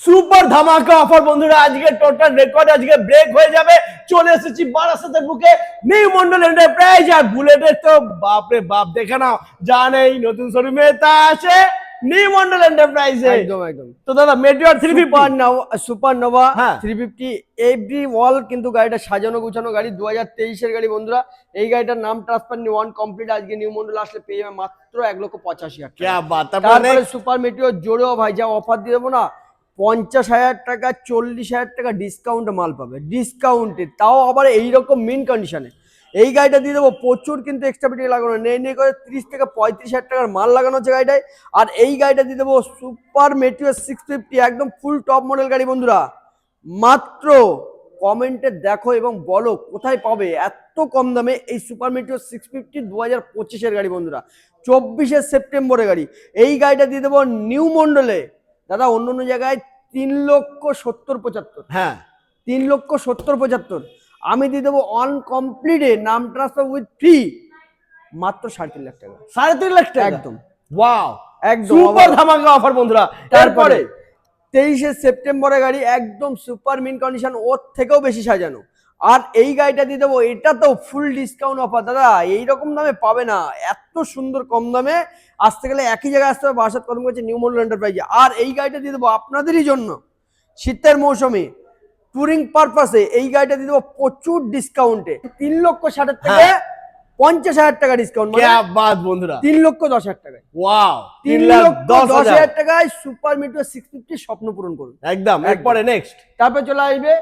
Super ধামাকা offer বন্ধুরা, আজকে টোটাল রেকর্ড আজকে ব্রেক হয়ে যাবে। চলে এসেছি বারাসাতের বুকে নিউ মন্ডল এন্টারপ্রাইজ। আর বুলেটের তো বাপরে বাপ দেখে নাও, জানেই নতুন শোরুমে তা আছে নিউ মন্ডল এন্টারপ্রাইজে। একদম একদম। তো দাদা মেটিওর 350 সুপারনোভা হ্যাঁ 350 এভরি ওয়াল কিন্তু গাড়িটা সাজানো গুছানো গাড়ি, 2023 এর গাড়ি বন্ধুরা। এই গাড়িটার নাম ট্রান্সফার নিউ ওয়ান কমপ্লিট। আজকে নিউ মন্ডল আসলে পেয়ে যাবে মাত্র 1,85,000 क्या টাকা। बात। তারপরে সুপার মেটিওর জোরেও ভাই যা অফার দিয়ে দেবো না, 50,000 টাকা 40,000 টাকা ডিসকাউন্টে মাল পাবে, ডিসকাউন্টে, তাও আবার এইরকম মিন কন্ডিশনে। এই গাড়িটা দিয়ে দেবো প্রচুর কিন্তু এক্সট্রা ব্যাটারি লাগানো নেই করে 30 থেকে 35,000 টাকার মাল লাগানো হচ্ছে গাড়িটায়। আর এই গাড়িটা দিয়ে দেবো সুপার মেটিওর 650 একদম ফুল টপ মডেল গাড়ি বন্ধুরা। মাত্র কমেন্টে দেখো এবং বলো কোথায় পাবে এত কম দামে এই সুপার মেটিওর 650 2025-এর গাড়ি বন্ধুরা, 24শে সেপ্টেম্বরের গাড়ি। এই গাড়িটা দিয়ে দেবো নিউ মন্ডলে দাদা, অন্য অন্য জায়গায় 3,70,75, হ্যাঁ 3,70,75, আমি দিয়ে দেবো অন কমপ্লিটে নাম ট্রান্সফার উইথ ফ্রি মাত্র 3.5 লাখ টাকা। 3.5 লাখ টাকা একদম ওয়াও, একদম সুপার ধামাকা অফার বন্ধুরা। তারপরে 23শে সেপ্টেম্বরের গাড়ি একদম সুপার মিন কন্ডিশন, ওর থেকেও বেশি সাজানো। আর এই গাড়িটা দিয়ে দেবো, এটা তো ফুল ডিসকাউন্ট অফার দাদা, এইরকম দামে পাবে না, এত সুন্দর কম দামে। আসতে গেলে একই জায়গায় আসতে হবে, বারাসাত কদম করছে নিউ মডেল এন্টারপ্রাইজে। আর এই গাড়িটা দিয়ে দেবো আপনাদেরই জন্য শীতের মৌসুমে টুরিং পারপাসে। এই গাড়িটা দিয়ে দেবো প্রচুর ডিসকাউন্টে, 3,60,000 থেকে 50,000 টাকা ডিসকাউন্ট, क्या बात বন্ধুরা, 3,10,000 টাকায়। ওয়াও 3,10,000 টাকায় সুপার মিটিওর 650 স্বপ্ন পূরণ করুন একদম। এরপরে নেক্সট তারপরে চলে আসবে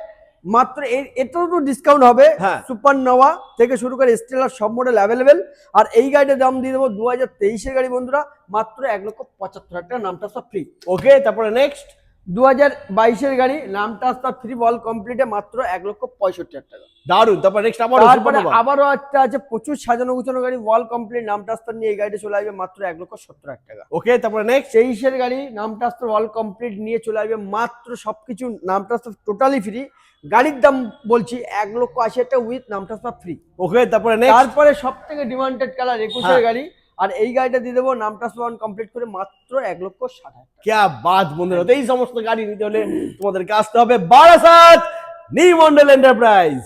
মাত্র এটাও তো ডিসকাউন্ট হবে। হ্যাঁ। সুপার নোভা থেকে শুরু করে স্টেলার সব মডেল অ্যাভেলেবেল। আর এই গাড়িটার দাম দিয়ে দেবো 2023-এর গাড়ি বন্ধুরা, মাত্র 1,75,000 টাকা, নামটা সব ফ্রি। ওকে, তারপরে নেক্সট 2022-এর গাড়ি নামটা সব ফ্রি বল কমপ্লিটে মাত্র 1,65,000 টাকা। দারুন। তারপরে নেক্সট তারপরে আবারও একটা আছে প্রচুর সাজানো গুছানো গাড়ি ওয়াল কমপ্লিট নাম ট্রান্সফার নিয়ে, এই গাড়িটা চলে আসবে মাত্র 1,70,000 টাকা। ওকে, তারপরে নেক্সট 23-এর গাড়ি নাম ট্রান্সফার ওয়াল কমপ্লিট নিয়ে চলে আসবে মাত্র সবকিছু নাম ট্রান্সফার টোটালি ফ্রি। গাড়ির দাম বলছি 1,80,000 টাকা উইথ নাম ট্রান্সফার ফ্রি। ওকে, তারপরে নেক্সট তারপরে সব থেকে ডিমান্ডেড কালার 21-এর গাড়ি, আর এই গাড়িটা দিয়ে দেবো নাম ট্রান্সফার ওয়ান কমপ্লিট করে মাত্র 1,60,000। क्या बात বন্ধুরা। তো এই সমস্ত গাড়ি নিতে হলে তোমাদেরকে আসতে হবে বারাসাত নিউ মন্ডল এন্টারপ্রাইজ।